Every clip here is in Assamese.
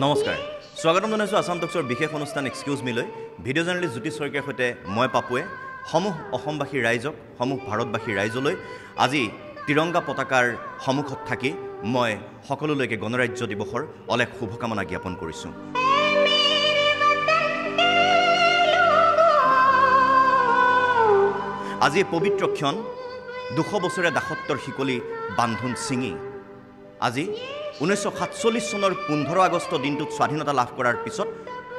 নমস্কাৰ স্বাগতম জনাইছোঁ আসাম টক্সৰ বিশেষ অনুষ্ঠান এক্সকিউজ মিলৈ ভিডিঅ' জাৰ্নেলিষ্ট জ্যোতি শইকীয়াৰ সৈতে মই পাপুৱে সমূহ অসমবাসী ৰাইজক সমূহ ভাৰতবাসী ৰাইজলৈ আজি তিৰংগা পতাকাৰ সন্মুখত থাকি মই সকলোলৈকে গণৰাজ্য দিৱসৰ অলেখ শুভকামনা জ্ঞাপন কৰিছোঁ। আজি পবিত্ৰ ক্ষণ 200 বছৰীয়া দাসত্বৰ শিকলি বান্ধোন ছিঙি আজি 1947 চনৰ 15 আগষ্ট দিনটোত স্বাধীনতা লাভ কৰাৰ পিছত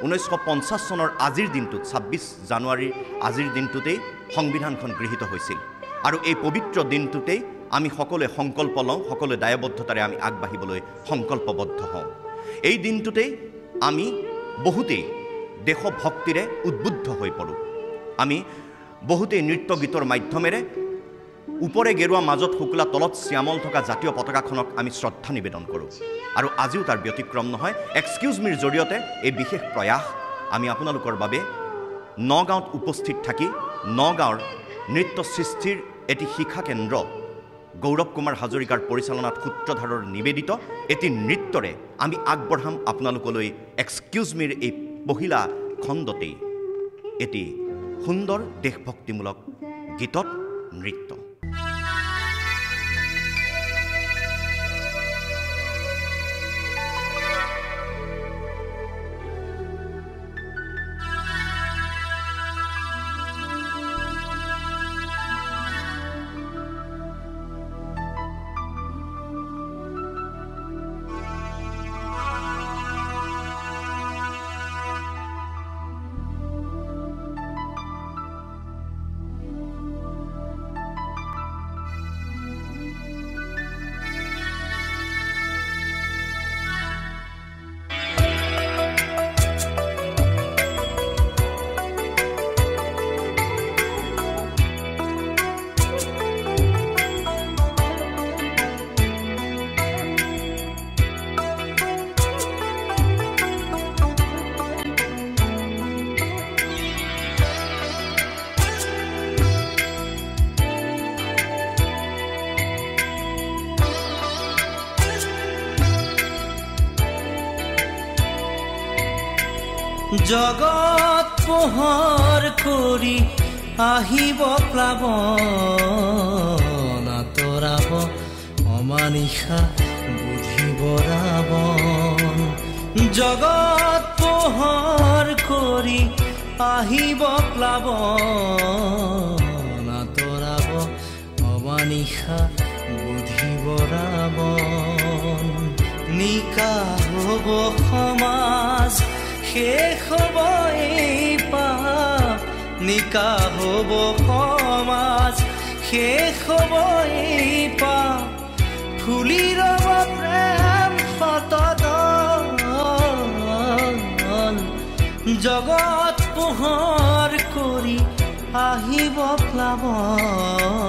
1950 চনৰ আজিৰ দিনটোত 26 জানুৱাৰীৰ আজিৰ দিনটোতেই সংবিধানখন গৃহীত হৈছিল আৰু এই পবিত্ৰ দিনটোতেই আমি সকলোৱে সংকল্প লওঁ, সকলোৱে দায়বদ্ধতাৰে আমি আগবাঢ়িবলৈ সংকল্পবদ্ধ হওঁ। এই দিনটোতেই আমি বহুতেই দেশভক্তিৰে উদ্বুদ্ধ হৈ পৰোঁ। আমি বহুতেই নৃত্য গীতৰ মাধ্যমেৰে উপৰে গেৰুৱা মাজত শুক্লা তলত শ্যামল থকা জাতীয় পতাকাখনক আমি শ্ৰদ্ধা নিবেদন কৰোঁ আৰু আজিও তাৰ ব্যতিক্ৰম নহয়। এক্সকিউজ মিৰ জৰিয়তে এই বিশেষ প্ৰয়াস আমি আপোনালোকৰ বাবে নগাঁৱত উপস্থিত থাকি নগাঁৱৰ নৃত্য সৃষ্টিৰ এটি শিক্ষা কেন্দ্ৰ গৌৰৱ কুমাৰ হাজৰিকাৰ পৰিচালনাত সূত্ৰধাৰৰ নিবেদিত এটি নৃত্যৰে আমি আগবঢ়াম আপোনালোকলৈ এক্সকিউজ মিৰ এই পহিলা খণ্ডতেই এটি সুন্দৰ দেশভক্তিমূলক গীতত নৃত্য। জগত পোহৰ কৰি আহিব প্লাৱন আঁতৰাব অমানিশা বুধিব ৰাৱণ। জগত পোহৰ কৰি আহিব প্লাৱন আঁতৰাব অমানিশা বুধিব ৰাৱণ। নিকা হ'ব সমাজ শেষ হ'ব এই পাপ, নিকা হ'ব সমাজ শেষ হ'ব এই পাপ, ফুলি ৰ'ব প্ৰেম সতদল। জগত পোহৰ কৰি আহিব প্লাৱন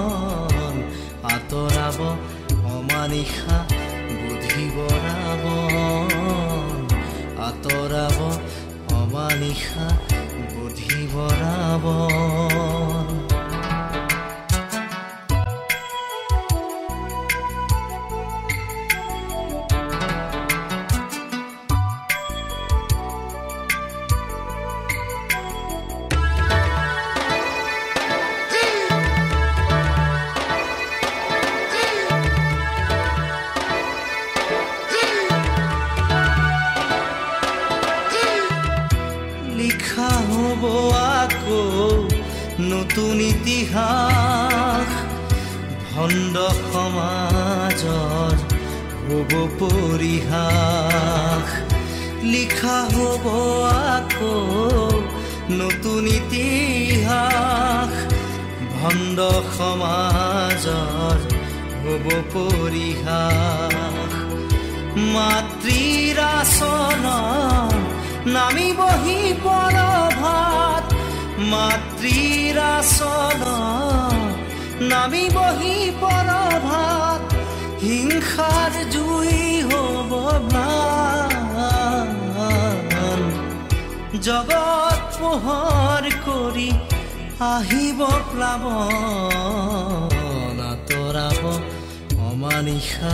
আঁতৰাব অমানিশা বুধিব ৰাৱণ। আঁতৰাব অমানিশা বুধিব ৰাৱণ। লিখা হ'ব আকৌ নতুন ইতিহাস, ভণ্ড সমাজৰ হ'ব পৰিহাস। লিখা হ'ব আকৌ নতুন ইতিহাস, ভণ্ড সমাজৰ হ'ব পৰিহাস। মাতৃৰ আচৰণ নামিবহি পৰভাত, মাতৃৰ আচৰণ নামিবহি পৰভাত। হিংসাৰ জুই হ'ব ম্লান, জগত পোহৰ কৰি আহিব প্লাৱন আঁতৰাব অমানিশা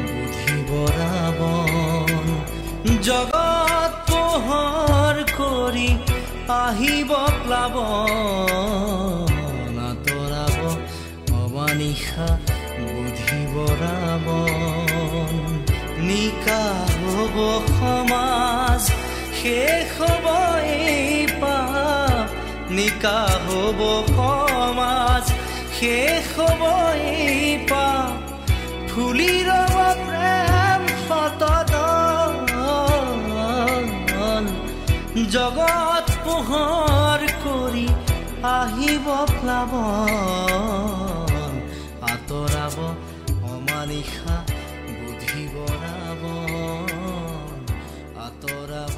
বুধিব ৰাৱণ। জগত আহিব প্লাৱন আঁতৰাব অমানিশা বুধিব ৰাৱণ নিকা হ'ব সমাজ শেষ হ'ব এই পাপ নিকা হ'ব সমাজ শেষ হ'ব এই পাপ ফুলি ৰ'ব প্ৰেম সততন জগত পোহৰ কৰি আহিব প্লাৱন আঁতৰাব অমানিশা বুধিব ৰাৱণ আঁতৰাব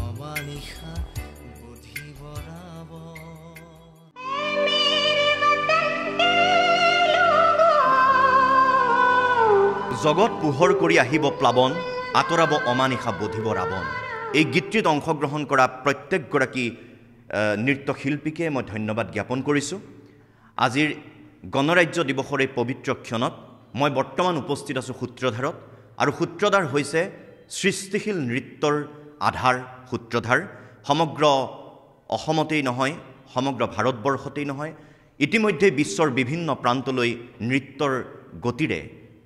অমানিশা বুধিব ৰাৱণ জগত পোহৰ কৰি আহিব প্লাৱন আঁতৰাব অমানিশা বুধিব ৰাৱণ এই গীতটিত অংশগ্ৰহণ কৰা প্ৰত্যেকগৰাকী নৃত্যশিল্পীকে মই ধন্যবাদ জ্ঞাপন কৰিছোঁ আজিৰ গণৰাজ্য দিৱসৰ এই পবিত্ৰ ক্ষণত মই বৰ্তমান উপস্থিত আছোঁ সূত্ৰধাৰত আৰু সূত্ৰধাৰ হৈছে সৃষ্টিশীল নৃত্যৰ আধাৰ সূত্ৰধাৰ সমগ্ৰ অসমতেই নহয় সমগ্ৰ ভাৰতবৰ্ষতেই নহয় ইতিমধ্যে বিশ্বৰ বিভিন্ন প্ৰান্তলৈ নৃত্যৰ গতিৰে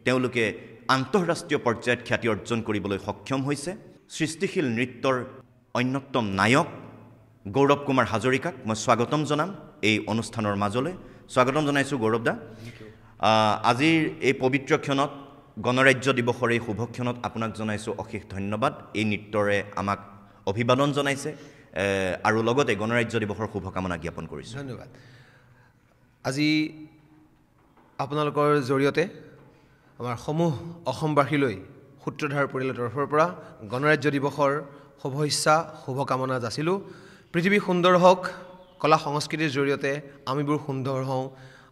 তেওঁলোকে আন্তঃৰাষ্ট্ৰীয় পৰ্যায়ত খ্যাতি অৰ্জন কৰিবলৈ সক্ষম হৈছে সৃষ্টিশীল নৃত্যৰ অন্যতম নায়ক গৌৰৱ কুমাৰ হাজৰিকাক মই স্বাগতম জনাম এই অনুষ্ঠানৰ মাজলৈ স্বাগতম জনাইছোঁ গৌৰৱদা আজিৰ এই পবিত্ৰ ক্ষণত গণৰাজ্য দিৱসৰ এই শুভক্ষণত আপোনাক জনাইছোঁ অশেষ ধন্যবাদ এই নৃত্যৰে আমাক অভিবাদন জনাইছে আৰু লগতে গণৰাজ্য দিৱসৰ শুভকামনা জ্ঞাপন কৰিছোঁ ধন্যবাদ আজি আপোনালোকৰ জৰিয়তে আমাৰ সমূহ অসমবাসীলৈ সূত্ৰধাৰ পৰিয়ালৰ তৰফৰ পৰা গণৰাজ্য দিৱসৰ শুভেচ্ছা শুভকামনা যাচিলোঁ পৃথিৱী সুন্দৰ হওক কলা সংস্কৃতিৰ জৰিয়তে আমিবোৰ সুন্দৰ হওঁ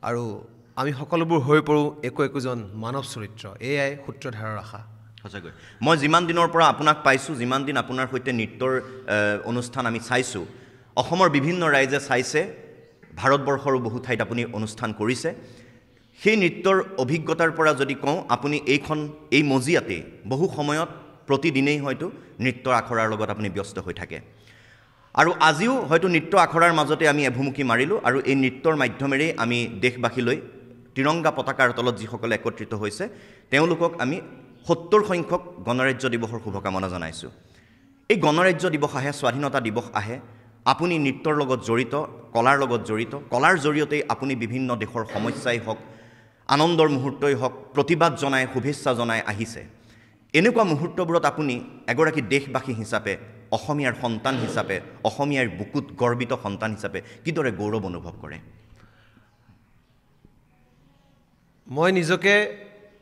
আৰু আমি সকলোবোৰ হৈ পৰোঁ একোজন মানৱ চৰিত্ৰ এয়াই সূত্ৰধাৰৰ আশা সঁচাকৈ মই যিমান দিনৰ পৰা আপোনাক পাইছোঁ যিমান দিন আপোনাৰ সৈতে নৃত্যৰ অনুষ্ঠান আমি চাইছোঁ অসমৰ বিভিন্ন ৰাইজে চাইছে ভাৰতবৰ্ষৰো বহু ঠাইত আপুনি অনুষ্ঠান কৰিছে সেই নৃত্যৰ অভিজ্ঞতাৰ পৰা যদি কওঁ আপুনি এই মজিয়াতে বহু সময়ত প্ৰতিদিনেই হয়তো নৃত্যৰ আখৰাৰ লগত আপুনি ব্যস্ত হৈ থাকে আৰু আজিও হয়তো নৃত্য আখৰাৰ মাজতে আমি এভুমুখি মাৰিলোঁ আৰু এই নৃত্যৰ মাধ্যমেৰেই আমি দেশবাসীলৈ তিৰংগা পতাকাৰ তলত যিসকলে একত্ৰিত হৈছে তেওঁলোকক আমি 70 সংখ্যক গণৰাজ্য দিৱসৰ শুভকামনা জনাইছোঁ এই গণৰাজ্য দিৱস আহে স্বাধীনতা দিৱস আহে আপুনি নৃত্যৰ লগত জড়িত কলাৰ লগত জড়িত কলাৰ জৰিয়তেই আপুনি বিভিন্ন দেশৰ সমস্যাই হওক আনন্দৰ মুহূৰ্তই হওক প্ৰতিবাদ জনাই শুভেচ্ছা জনাই আহিছে এনেকুৱা মুহূৰ্তবোৰত আপুনি এগৰাকী দেশবাসী হিচাপে অসমীয়াৰ সন্তান হিচাপে অসমীয়াৰ বুকুত গৰ্বিত সন্তান হিচাপে কিদৰে গৌৰৱ অনুভৱ কৰে মই নিজকে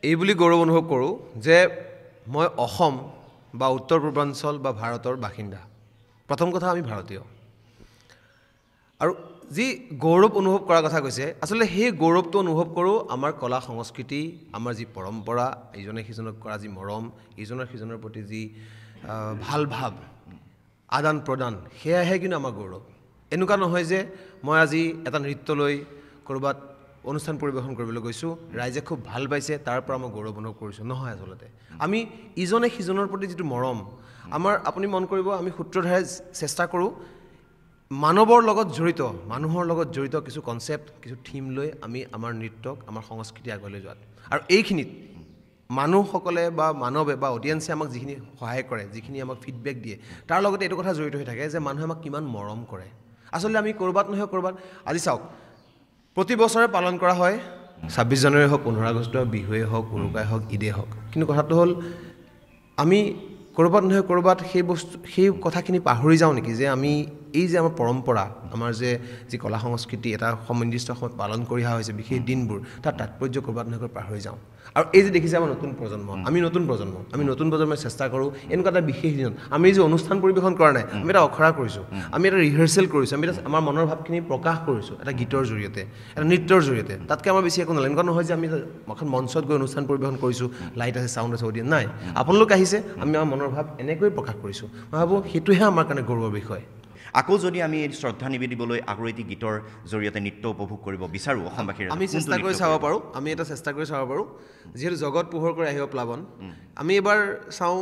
এই বুলি গৌৰৱ অনুভৱ কৰোঁ যে মই অসম বা উত্তৰ পূৰ্বাঞ্চল বা ভাৰতৰ বাসিন্দা প্ৰথম কথা আমি ভাৰতীয় আৰু যি গৌৰৱ অনুভৱ কৰাৰ কথা কৈছে আচলতে সেই গৌৰৱটো অনুভৱ কৰোঁ আমাৰ কলা সংস্কৃতি আমাৰ যি পৰম্পৰা ইজনে সিজনক কৰা যি মৰম ইজনৰ সিজনৰ প্ৰতি যি ভাল ভাৱ আদান প্ৰদান সেয়াহে কিন্তু আমাৰ গৌৰৱ এনেকুৱা নহয় যে মই আজি এটা নৃত্যলৈ ক'ৰবাত অনুষ্ঠান পৰিৱেশন কৰিবলৈ গৈছোঁ ৰাইজে খুব ভাল পাইছে তাৰ পৰা মই গৌৰৱ অনুভৱ কৰিছোঁ নহয় আচলতে আমি ইজনে সিজনৰ প্ৰতি যিটো মৰম আমাৰ আপুনি মন কৰিব আমি সূত্ৰধাৰে চেষ্টা কৰোঁ মানৱৰ লগত জড়িত মানুহৰ লগত জড়িত কিছু কনচেপ্ট কিছু থিম লৈ আমি আমাৰ নৃত্যক আমাৰ সংস্কৃতি আগুৱাই যোৱাত আৰু এইখিনিত মানুহসকলে বা মানৱে বা অডিয়েন্সে আমাক যিখিনি সহায় কৰে যিখিনি আমাক ফিডবেক দিয়ে তাৰ লগতে এইটো কথা জড়িত হৈ থাকে যে মানুহে আমাক কিমান মৰম কৰে আচলতে আমি ক'ৰবাত নহয় ক'ৰবাত আজি চাওক প্ৰতি বছৰে পালন কৰা হয় 26 জানুৱাৰী হওক 15 আগষ্ট বিহুৱে হওক উৰুকাই হওক ঈদে হওক কিন্তু কথাটো হ'ল আমি ক'ৰবাত নহয় ক'ৰবাত সেই কথাখিনি পাহৰি যাওঁ নেকি যে আমি এই যে আমাৰ পৰম্পৰা আমাৰ যে যি কলা সংস্কৃতি এটা সমিৰ্দিষ্ট সময়ত পালন কৰি অহা হৈছে বিশেষ দিনবোৰ তাৰ তাৎপৰ্য ক'ৰবাত নহয় ক'ৰবাত পাহৰি যাওঁ আৰু এই যে দেখিছে আমাৰ নতুন প্ৰজন্ম আমি নতুন প্ৰজন্মই চেষ্টা কৰোঁ এনেকুৱা এটা বিশেষ দিনত আমি যে অনুষ্ঠান পৰিৱেশন কৰা নাই আমি এটা অখৰা কৰিছোঁ আমি এটা ৰিহাৰ্চেল কৰিছোঁ আমি এটা আমাৰ মনৰ ভাৱখিনি প্ৰকাশ কৰিছোঁ এটা গীতৰ জৰিয়তে এটা নৃত্যৰ জৰিয়তে তাতকৈ আমাৰ বেছি একো নালাগে এনেকুৱা নহয় যে আমি এখন মঞ্চত গৈ অনুষ্ঠান পৰিৱেশন কৰিছোঁ লাইট আছে চাউণ্ড আছে অডিয়েন্স নাই আপোনালোক আহিছে আমি আমাৰ মনৰ ভাৱ এনেকৈ প্ৰকাশ কৰিছোঁ মই ভাবোঁ সেইটোহে আমাৰ কাৰণে গৌৰৱৰ বিষয় আকৌ যদি আমি এই শ্ৰদ্ধা নিবেদিবলৈ আৰু এটি গীতৰ জৰিয়তে নৃত্য উপভোগ কৰিব বিচাৰোঁ অসমবাসীৰ আমি চেষ্টা কৰি চাব পাৰোঁ যিহেতু জগত পোহৰ কৰি আহিব প্লাৱন আমি এবাৰ চাওঁ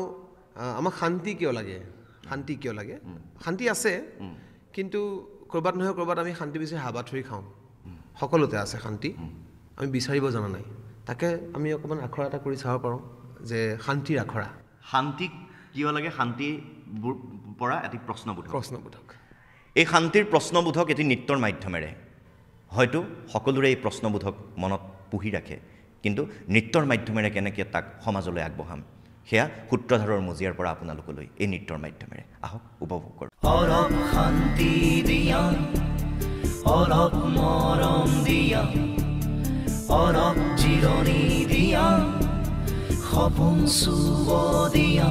আমাক শান্তি কিয় লাগে শান্তি আছে কিন্তু ক'ৰবাত নহয় ক'ৰবাত আমি শান্তি বিচাৰি হাবাথুৰি খাওঁ সকলোতে আছে শান্তি আমি বিচাৰিব জনা নাই তাকে আমি অকণমান আখৰা এটা কৰি চাব পাৰোঁ যে শান্তিৰ আখৰা শান্তিক কিয় লাগে শান্তিৰ পৰা এটি প্ৰশ্নবোধক এই শান্তিৰ প্ৰশ্নবোধক এটি নৃত্যৰ মাধ্যমেৰে হয়তো সকলোৰে এই প্ৰশ্নবোধক মনত পুহি ৰাখে কিন্তু নৃত্যৰ মাধ্যমেৰে কেনেকৈ তাক সমাজলৈ আগবঢ়াম সেয়া সূত্ৰধাৰৰ মজিয়াৰ পৰা আপোনালোকলৈ এই নৃত্যৰ মাধ্যমেৰে আহক উপভোগ কৰক অলপ শান্তি দিয়া অলপ মৰম দিয়া অলপ জিৰণি দিয়া সপোন চুব দিয়া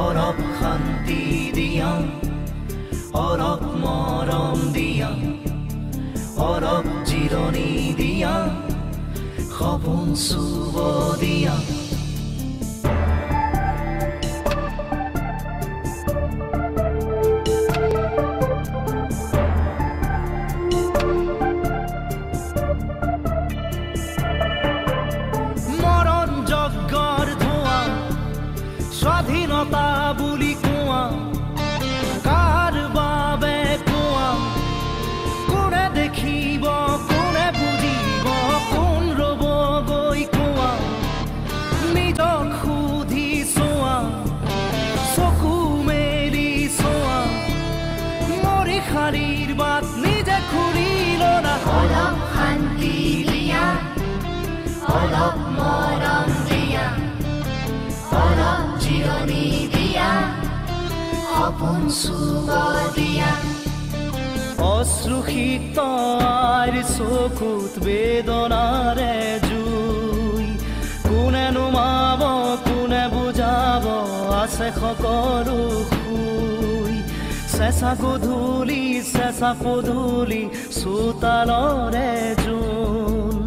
অলপ শান্তি দিয়া অলপ মৰম দিয়া অলপ জিৰণি দিয়া সপোন চুব দিয়া স্বাধীনতা বুলি কোৱা কাৰ বাবে কোৱা কোনে দেখিব কোনে বুজিব কোন ৰ'ব গৈ কোৱা নিজক সুধি চোৱা চকু মেলি চোৱা মৰি শাৰীৰ বাট নিজে খুলি ল'লা অলপ শান্তি দিয়া অলপ মৰম দিয়া অলপ জিৰণি দিয়া সপোন চুব দিয়া অশ্ৰুষিত আইৰ চকুত বেদনাৰে জুই কোনে নুমাব কোনে বুজাব আছে সকলো শুই চেঁচা পদূলি চোতালৰে জোন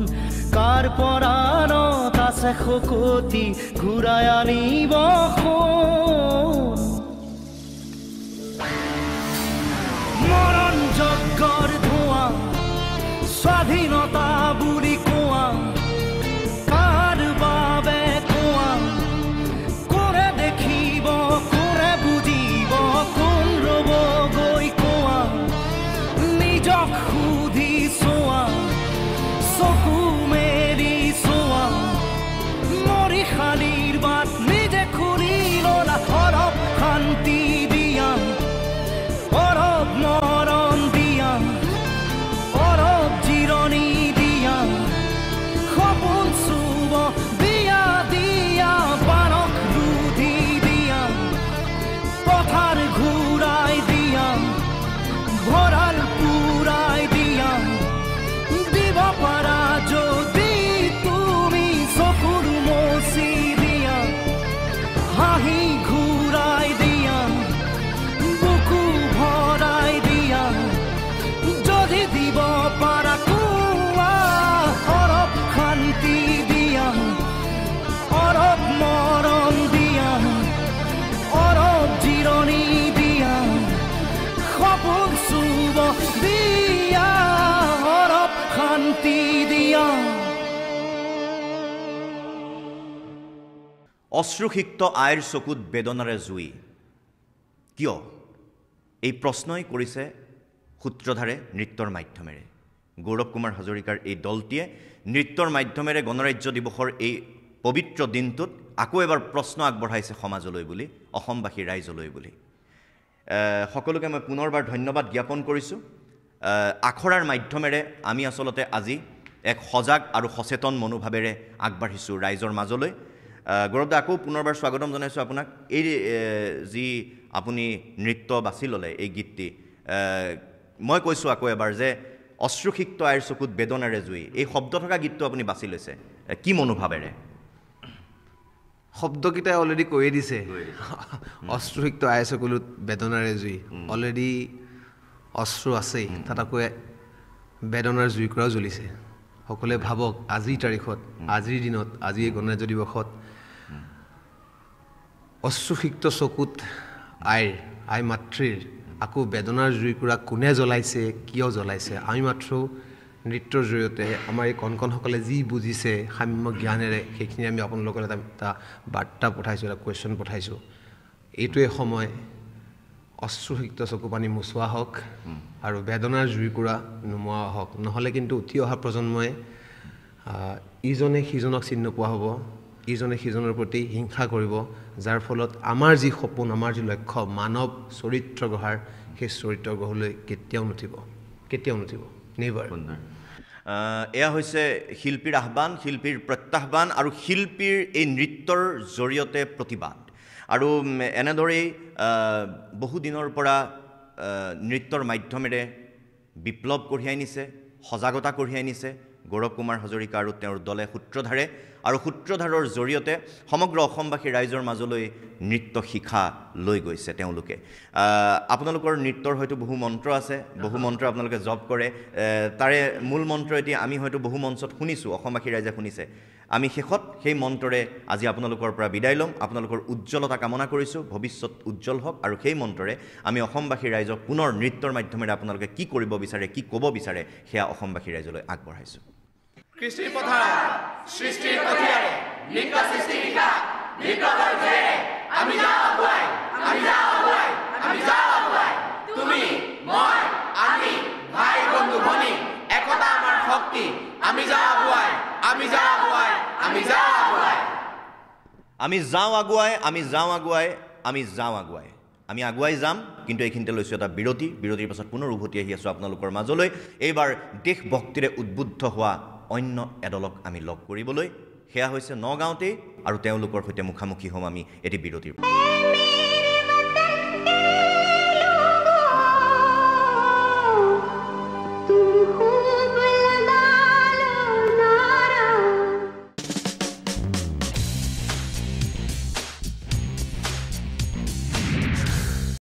কাৰ পৰাণত আছে শকতি ঘূৰাই আনিব সোণ মৰণ যজ্ঞৰ ধোঁৱা স্বাধীনতা বুলি কোৱা কাৰ বাবে কোৱা কোনে দেখিব কোনে বুজিব কোন ৰ'ব গৈ কোৱা নিজক সুধি চোৱা চকু মেলি চোৱা মৰি শালীৰ বাট নিজে খুলি ল'লা অলপ শান্তি দিয়া অলপ মৰম দিয়া অলপ জিৰণি দিয়া সপোন চুব দিয়া দিয়া বাৰক বুদ্ধি দিয়া পথাৰ ঘূৰাই দিয়া ভঁৰাল পুৰাই দিয়া দিব পাৰা যদি তুমি চকুৰ মচি দিয়া হাঁহি ঘূৰাই দিয়া বুকু ভৰাই দিয়া যদি দিব পাৰা কোৱা অলপ শান্তি দিয়া অলপ মৰম দিয়া অলপ জিৰণি দিয়া সপোন চুব দিয়া অলপ শান্তি দিয়া অশ্ৰুসিক্ত আইৰ চকুত বেদনাৰে জুই কিয় এই প্ৰশ্নই কৰিছে সূত্ৰধাৰে নৃত্যৰ মাধ্যমেৰে গৌৰৱ কুমাৰ হাজৰিকাৰ এই দলটিয়ে নৃত্যৰ মাধ্যমেৰে গণৰাজ্য দিৱসৰ এই পবিত্ৰ দিনটোত আকৌ এবাৰ প্ৰশ্ন আগবঢ়াইছে সমাজলৈ বুলি অসমবাসী ৰাইজলৈ বুলি সকলোকে মই পুনৰবাৰ ধন্যবাদ জ্ঞাপন কৰিছোঁ আখৰাৰ মাধ্যমেৰে আমি আচলতে আজি এক সজাগ আৰু সচেতন মনোভাৱেৰে আগবাঢ়িছোঁ ৰাইজৰ মাজলৈ গৌৰৱ দা আকৌ পুনৰবাৰ স্বাগতম জনাইছোঁ আপোনাক এই যি আপুনি নৃত্য বাছি ল'লে এই গীতটি মই কৈছোঁ আকৌ এবাৰ যে অশ্ৰুসিক্ত আইৰ চকুত বেদনাৰে জুই এই শব্দ থকা গীতটো আপুনি বাছি লৈছে কি মনোভাৱেৰে শব্দকেইটাই অলৰেডি কৈয়ে দিছে অশ্ৰুসিক্ত আইৰ চকুত বেদনাৰে জুই অলৰেডি অশ্ৰু আছেই তাত আকৌ বেদনাৰ জুইকুৰাও জ্বলিছে সকলোৱে ভাবক আজিৰ তাৰিখত আজিৰ দিনত আজি এই গণৰাজ্য দিৱসত অশ্ৰুসিক্ত চকুত আই মাতৃৰ আকৌ বেদনাৰ জুইকুৰা কোনে জ্বলাইছে কিয় জ্বলাইছে আমি মাত্ৰ নৃত্যৰ জৰিয়তে আমাৰ এই কণকণসকলে যি বুজিছে সাম্য জ্ঞানেৰে সেইখিনি আমি আপোনালোকৰ এটা বাৰ্তা পঠাইছোঁ এটা কুৱেশ্যন পঠাইছোঁ এইটোৱে সময় অশ্ৰুসিক্ত চকু পানী মোচোৱা হওক আৰু বেদনাৰ জুইকুৰা নুমোৱা হওক, নহ'লে কিন্তু উঠি অহা প্ৰজন্মই ইজনে সিজনক চিনি নোপোৱা হ'ব, ইজনে সিজনৰ প্ৰতি হিংসা কৰিব, যাৰ ফলত আমাৰ যি সপোন, আমাৰ যি লক্ষ্য মানৱ চৰিত্ৰ গঢ়াৰ, সেই চৰিত্ৰ গঢ়লৈ কেতিয়াও নুঠিব নেভাৰ। এয়া হৈছে শিল্পীৰ আহ্বান, শিল্পীৰ প্ৰত্যাহ্বান আৰু শিল্পীৰ এই নৃত্যৰ জৰিয়তে প্ৰতিবাদ। আৰু এনেদৰেই বহুদিনৰ পৰা নৃত্যৰ মাধ্যমেৰে বিপ্লৱ কঢ়িয়াই নিছে, সজাগতা কঢ়িয়াই নিছে গৌৰৱ কুমাৰ হাজৰিকা আৰু তেওঁৰ দলে সূত্ৰধাৰে, আৰু সূত্ৰধাৰৰ জৰিয়তে সমগ্ৰ অসমবাসী ৰাইজৰ মাজলৈ নৃত্য শিক্ষা লৈ গৈছে তেওঁলোকে। আপোনালোকৰ নৃত্যৰ হয়তো বহু মন্ত্ৰ আছে, বহু মন্ত্ৰ আপোনালোকে জপ কৰে, তাৰে মূল মন্ত্ৰ এতিয়া আমি হয়তো বহু মঞ্চত শুনিছোঁ, অসমবাসী ৰাইজে শুনিছে। আমি শেষত সেই মন্ত্ৰৰে আজি আপোনালোকৰ পৰা বিদায় ল'ম। আপোনালোকৰ উজ্জ্বলতা কামনা কৰিছোঁ, ভৱিষ্যত উজ্জ্বল হওক, আৰু সেই মন্ত্ৰৰে আমি অসমবাসী ৰাইজক পুনৰ নৃত্যৰ মাধ্যমেৰে আপোনালোকে কি কৰিব বিচাৰে, কি ক'ব বিচাৰে, সেয়া অসমবাসী ৰাইজলৈ আগবঢ়াইছোঁ। কৃষ্টিৰ পথাৰত সৃষ্টিৰ পথিয়াৰে নৃত্য সৃষ্টি বিকাশ নৃত্যৰ জেৰে আমি যাওঁ আগুৱাই, আমি যাওঁ আগুৱাই, আমি যাওঁ আগুৱাই। তুমি মই আমি ভাই বন্ধু ভনী একতা আমাৰ শক্তি। আমি যাওঁ আগুৱাই, আমি যাওঁ আগুৱাই, আমি যাওঁ আগুৱাই। আমি যাওঁ আগুৱাই, আমি যাওঁ আগুৱাই, আমি যাওঁ আগুৱাই। আমি আগুৱাই যাম, কিন্তু এইখিনিতে লৈছোঁ এটা বিৰতি। বিৰতিৰ পাছত পুনৰ উভতি আহি আছোঁ আপোনালোকৰ মাজলৈ, এইবাৰ দেশভক্তিৰে উদ্বুদ্ধ হোৱা অন্য এদলক আমি লগ কৰিবলৈ। সেয়া হৈছে নগাঁৱতেই, আৰু তেওঁলোকৰ সৈতে মুখামুখি হ'ম আমি এটি বিৰতিৰ।